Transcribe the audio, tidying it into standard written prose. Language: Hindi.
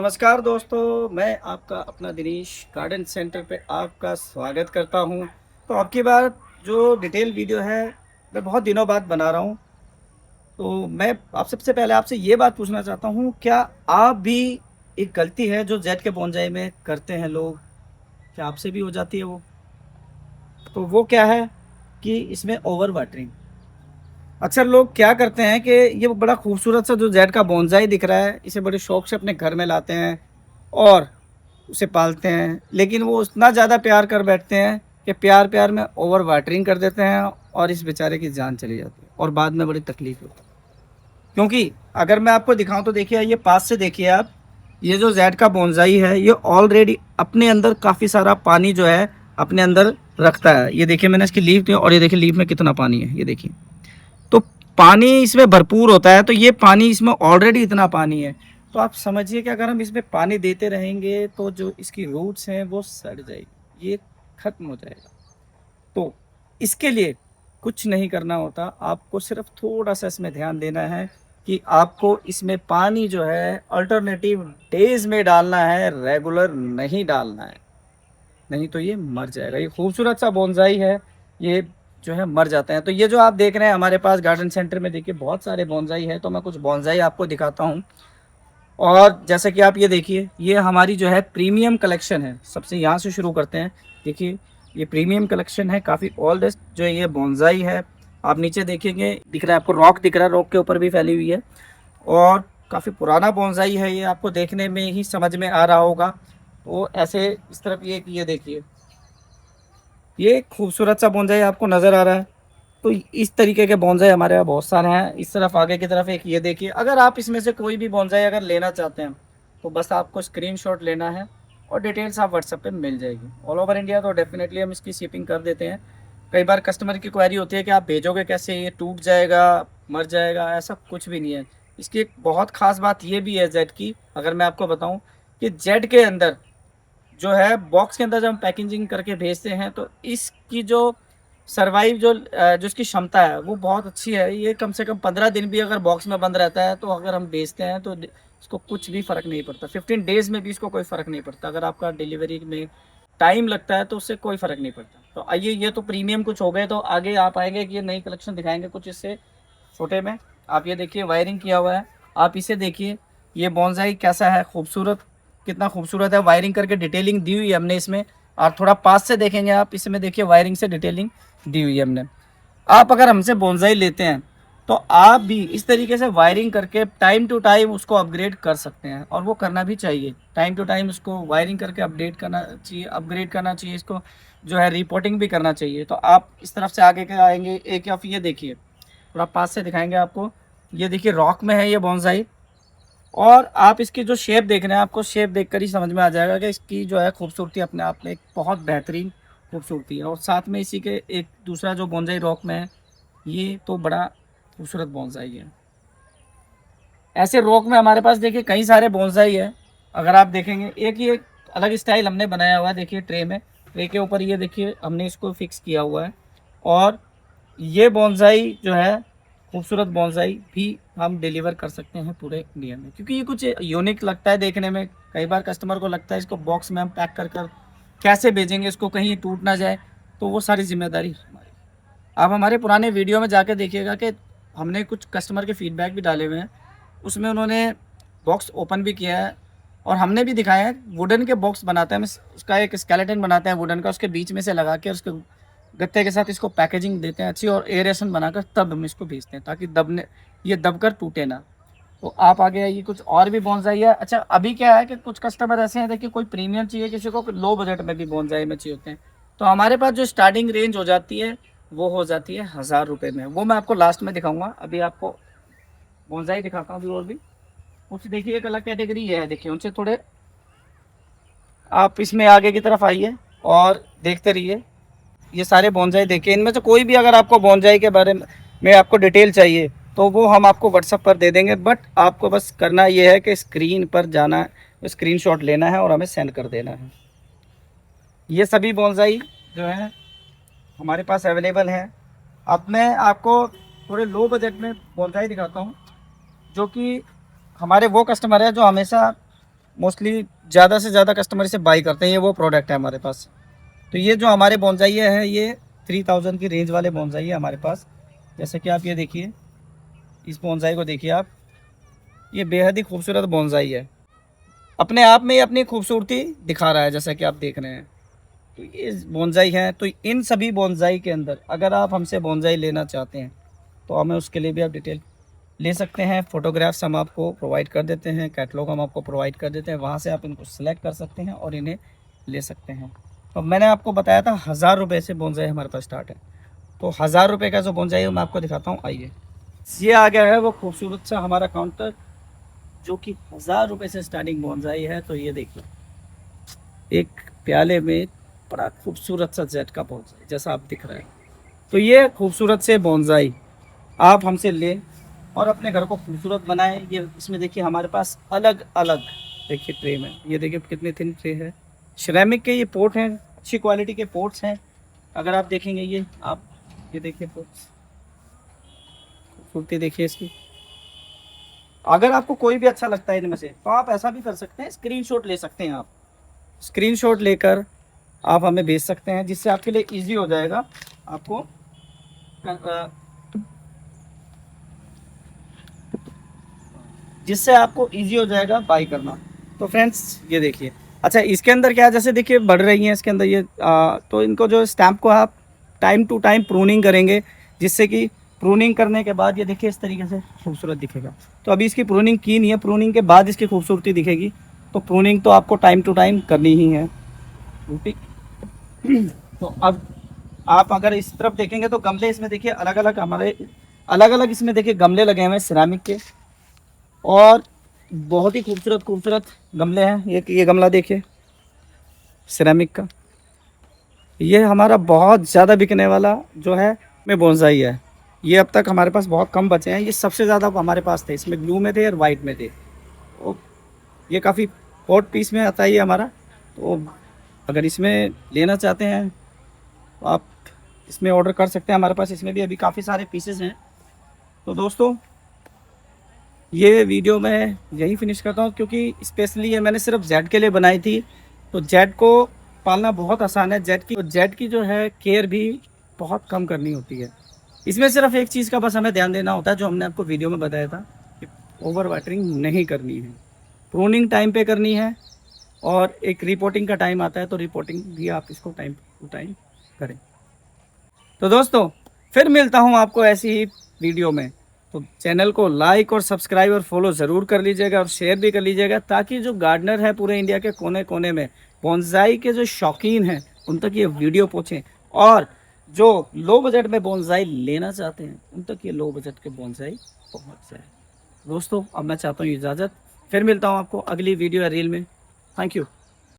नमस्कार दोस्तों, मैं आपका अपना दिनेश गार्डन सेंटर पे आपका स्वागत करता हूं। तो अब की बार जो डिटेल वीडियो है, मैं बहुत दिनों बाद बना रहा हूं। तो मैं आप सबसे पहले आपसे ये बात पूछना चाहता हूं, क्या आप भी एक गलती है जो जेड के बोनजाई में करते हैं लोग, क्या आपसे भी हो जाती है वो? तो वो क्या है कि इसमें ओवर वाटरिंग। अक्सर लोग क्या करते हैं कि ये बड़ा खूबसूरत सा जो जेड का बोनजाई दिख रहा है, इसे बड़े शौक से अपने घर में लाते हैं और उसे पालते हैं, लेकिन वो उतना ज़्यादा प्यार कर बैठते हैं कि प्यार प्यार में ओवर वाटरिंग कर देते हैं और इस बेचारे की जान चली जाती है और बाद में बड़ी तकलीफ होती है। क्योंकि अगर मैं आपको दिखाऊं तो देखिए, ये पास से देखिए आप, ये जो जेड का बोनसाई है ये ऑलरेडी अपने अंदर काफ़ी सारा पानी जो है अपने अंदर रखता है। ये देखिए, मैंने इसकी लीफ दी और ये देखिए लीफ में कितना पानी है, ये देखिए। तो पानी इसमें भरपूर होता है, तो ये पानी इसमें ऑलरेडी इतना पानी है। तो आप समझिए कि अगर हम इसमें पानी देते रहेंगे तो जो इसकी रूट्स हैं वो सड़ जाएगी, ये खत्म हो जाएगा। तो इसके लिए कुछ नहीं करना होता, आपको सिर्फ थोड़ा सा इसमें ध्यान देना है कि आपको इसमें पानी जो है अल्टरनेटिव डेज में डालना है, रेगुलर नहीं डालना है, नहीं तो ये मर जाएगा। ये खूबसूरत सा बोनसाई है, ये जो है मर जाते हैं। तो ये जो आप देख रहे हैं हमारे पास गार्डन सेंटर में, देखिए बहुत सारे बोनसाई है, तो मैं कुछ बोनसाई आपको दिखाता हूँ। और जैसे कि आप ये देखिए, ये हमारी जो है प्रीमियम कलेक्शन है। सबसे यहाँ से शुरू करते हैं। देखिए, ये प्रीमियम कलेक्शन है, काफ़ी ओल्डेस्ट जो ये बोनसाई है। आप नीचे देखेंगे, दिख रहा है आपको, रॉक दिख रहा है, रॉक के ऊपर भी फैली हुई है और काफ़ी पुराना बोनसाई है। ये आपको देखने में ही समझ में आ रहा होगा। तो ऐसे इस तरफ ये देखिए, ये खूबसूरत सा बोनसाई आपको नज़र आ रहा है। तो इस तरीके के बोनसाई हमारे यहाँ बहुत सारे हैं। इस तरफ आगे की तरफ एक ये देखिए, अगर आप इसमें से कोई भी बोनसाई अगर लेना चाहते हैं तो बस आपको स्क्रीनशॉट लेना है और डिटेल्स आप व्हाट्सएप पे मिल जाएगी। ऑल ओवर इंडिया तो डेफिनेटली हम इसकी शिपिंग कर देते हैं। कई बार कस्टमर की क्वेरी होती है कि आप भेजोगे कैसे, ये टूट जाएगा, मर जाएगा, ऐसा कुछ भी नहीं है। इसकी एक बहुत ख़ास बात ये भी है जेड की, अगर मैं आपको बताऊँ, कि जेड के अंदर जो है बॉक्स के अंदर जब हम पैकेजिंग करके भेजते हैं तो इसकी जो सर्वाइव जो इसकी क्षमता है वो बहुत अच्छी है। ये कम से कम 15 दिन भी अगर बॉक्स में बंद रहता है तो अगर हम बेचते हैं तो इसको कुछ भी फ़र्क नहीं पड़ता। 15 डेज़ में भी इसको कोई फ़र्क नहीं पड़ता। अगर आपका डिलीवरी में टाइम लगता है तो उससे कोई फ़र्क नहीं पड़ता। तो आइए, ये तो प्रीमियम कुछ हो गए, तो आगे आप आएंगे कि ये नई कलेक्शन दिखाएंगे कुछ इससे छोटे में। आप ये देखिए, वायरिंग किया हुआ है, आप इसे देखिए, ये बोनसाई कैसा है, खूबसूरत, कितना खूबसूरत है। वायरिंग करके डिटेलिंग दी हुई है हमने इसमें। और थोड़ा पास से देखेंगे आप, इसमें देखिए वायरिंग से डिटेलिंग दी हुई है हमने। आप अगर हमसे बोनसाई लेते हैं तो आप भी इस तरीके से वायरिंग करके टाइम टू टाइम उसको अपग्रेड कर सकते हैं, और वो करना भी चाहिए। टाइम टू टाइम उसको वायरिंग करके अपडेट करना चाहिए, अपग्रेड करना चाहिए, इसको जो है रिपोर्टिंग भी करना चाहिए। तो आप इस तरफ से आगे के आएंगे, एक या फिर ये देखिए, थोड़ा पास से दिखाएंगे आपको। ये देखिए, रॉक में है ये बोनसाई, और आप इसकी जो शेप देख रहे हैं, आपको शेप देखकर ही समझ में आ जाएगा कि इसकी जो है खूबसूरती अपने आप में एक बहुत बेहतरीन खूबसूरती है। और साथ में इसी के एक दूसरा जो बोनसाई रॉक में है, ये तो बड़ा खूबसूरत बोनसाई है। ऐसे रॉक में हमारे पास देखिए कई सारे बोनसाई है। अगर आप देखेंगे, एक ही एक अलग स्टाइल हमने बनाया हुआ है। देखिए ट्रे में, ट्रे के ऊपर ये देखिए हमने इसको फिक्स किया हुआ है। और ये बोनसाई जो है, खूबसूरत बोनसाई भी हम डिलीवर कर सकते हैं पूरे इंडिया में, क्योंकि ये कुछ यूनिक लगता है देखने में। कई बार कस्टमर को लगता है इसको बॉक्स में हम पैक कर कर कैसे भेजेंगे, इसको कहीं टूट ना जाए, तो वो सारी जिम्मेदारी हमारी। आप हमारे पुराने वीडियो में जाकर देखिएगा कि हमने कुछ कस्टमर के फीडबैक भी डाले हुए हैं, उसमें उन्होंने बॉक्स ओपन भी किया है और हमने भी दिखाया है। वुडन के बॉक्स बनाते हैं, हम उसका एक स्केलेटन बनाते हैं वुडन का, उसके बीच में से लगा के उसके गत्ते के साथ इसको पैकेजिंग देते हैं अच्छी, और एरेशन बनाकर तब हम इसको भेजते हैं, ताकि दबने, ये दबकर टूटे ना। तो आप आगे आइए, कुछ और भी बोनसाई है। अच्छा, अभी क्या है कि कुछ कस्टमर ऐसे हैं, देखिए कोई प्रीमियम चाहिए, किसी को लो बजट में भी बोनसाई में चाहिए होते हैं। तो हमारे पास जो स्टार्टिंग रेंज हो जाती है वो हो जाती है 1000 रुपये में। वो मैं आपको लास्ट में दिखाऊंगा। अभी आपको बोनसाई दिखाता हूँ अभी और भी कुछ। देखिए, एक अलग कैटेगरी है, देखिए उनसे थोड़े आप इसमें आगे की तरफ आइए और देखते रहिए। ये सारे बोनसाई देखिए, इनमें से कोई भी अगर आपको बोनसाई के बारे में आपको डिटेल चाहिए तो वो हम आपको व्हाट्सएप पर दे देंगे। बट आपको बस करना ये है कि स्क्रीन पर जाना है, स्क्रीनशॉट लेना है और हमें सेंड कर देना है। ये सभी बोनसाई जो है हमारे पास अवेलेबल हैं। अब मैं आपको थोड़े लो बजट में बोनसाई दिखाता हूँ, जो कि हमारे वो कस्टमर है जो हमेशा मोस्टली ज़्यादा से ज़्यादा कस्टमर इसे बाई करते हैं, ये वो प्रोडक्ट है हमारे पास। तो ये जो हमारे बोनसाई है ये 3000 की रेंज वाले बोनसाई है हमारे पास। जैसे कि आप ये देखिए, इस बोनसाई को देखिए आप, ये बेहद ही खूबसूरत बोनसाई है, अपने आप में ही अपनी खूबसूरती दिखा रहा है जैसा कि आप देख रहे हैं। तो ये बोनसाई है, तो इन सभी बोनसाई के अंदर अगर आप हमसे बोनसाई लेना चाहते हैं तो हमें उसके लिए भी आप डिटेल ले सकते हैं। फ़ोटोग्राफ्स हम आपको प्रोवाइड कर देते हैं, कैटलॉग हम आपको प्रोवाइड कर देते हैं, वहाँ से आप इनको सेलेक्ट कर सकते हैं और इन्हें ले सकते हैं। तो मैंने आपको बताया था 1000 रुपये से बोनसाई हमारे पास स्टार्ट है। तो 1000 रुपये का जो बोनसाई है मैं आपको दिखाता हूँ, आइए। ये आ गया है वो खूबसूरत सा हमारा काउंटर, जो कि 1000 रुपये से स्टार्टिंग बोनसाई है। तो ये देखिए, एक प्याले में बड़ा खूबसूरत सा जेट का बोनसाई जैसा आप दिख रहा है। तो ये खूबसूरत से बोनसाई आप हमसे लें और अपने घर को खूबसूरत बनाएं। ये इसमें देखिए हमारे पास अलग अलग देखिए ट्रे में, ये देखिए कितने थिन ट्रे है, सिरेमिक के ये पोर्ट हैं, अच्छी क्वालिटी के पोर्ट्स हैं। अगर आप देखेंगे ये आप, ये देखिए पोर्ट्स, खूबसूरती देखिए इसकी। अगर आपको कोई भी अच्छा लगता है इनमें से तो आप ऐसा भी कर सकते हैं, स्क्रीनशॉट ले सकते हैं। आप स्क्रीनशॉट लेकर आप हमें भेज सकते हैं, जिससे आपके लिए इजी हो जाएगा आपको जिससे आपको इजी हो जाएगा बाई करना। तो फ्रेंड्स ये देखिए, अच्छा इसके अंदर क्या है, जैसे देखिए बढ़ रही हैं इसके अंदर ये तो इनको जो स्टैम्प को आप टाइम टू टाइम प्रूनिंग करेंगे, जिससे कि प्रूनिंग करने के बाद ये देखिए इस तरीके से खूबसूरत दिखेगा। तो अभी इसकी प्रूनिंग की नहीं है, प्रूनिंग के बाद इसकी खूबसूरती दिखेगी। तो प्रूनिंग तो आपको टाइम टू टाइम करनी ही है, ठीक। तो अब आप अगर इस तरफ देखेंगे तो गमले इसमें देखिए अलग अलग हमारे, अलग अलग इसमें देखिए गमले लगे हुए हैं सिरामिक के, और बहुत ही खूबसूरत खूबसूरत गमले हैं। ये गमला देखिए सिरेमिक का, ये हमारा बहुत ज़्यादा बिकने वाला जो है में बोनसाई है। ये अब तक हमारे पास बहुत कम बचे हैं, ये सबसे ज़्यादा हमारे पास थे, इसमें ब्लू में थे और वाइट में थे। तो ये काफ़ी हॉट पीस में आता है ये हमारा। तो अगर इसमें लेना चाहते हैं तो आप इसमें ऑर्डर कर सकते हैं, हमारे पास इसमें भी अभी काफ़ी सारे पीसेस हैं। तो दोस्तों ये वीडियो मैं यहीं फिनिश करता हूँ, क्योंकि स्पेशली ये मैंने सिर्फ जेड के लिए बनाई थी। तो जेड को पालना बहुत आसान है, जेड की जो है केयर भी बहुत कम करनी होती है। इसमें सिर्फ एक चीज़ का बस हमें ध्यान देना होता है, जो हमने आपको वीडियो में बताया था कि ओवर वाटरिंग नहीं करनी है, प्रूनिंग टाइम पे करनी है, और एक रिपोर्टिंग का टाइम आता है, तो रिपोर्टिंग भी आप इसको टाइम टू टाइम करें। तो दोस्तों फिर मिलता हूँ आपको ऐसी ही वीडियो में। तो चैनल को लाइक और सब्सक्राइब और फॉलो ज़रूर कर लीजिएगा और शेयर भी कर लीजिएगा, ताकि जो गार्डनर है पूरे इंडिया के कोने कोने में, बोनसाई के जो शौकीन हैं उन तक ये वीडियो पहुँचे, और जो लो बजट में बोनसाई लेना चाहते हैं उन तक ये लो बजट के बोनसाई पहुँच जाए। दोस्तों अब मैं चाहता हूँ इजाज़त, फिर मिलता हूँ आपको अगली वीडियो या रील में। Thank you.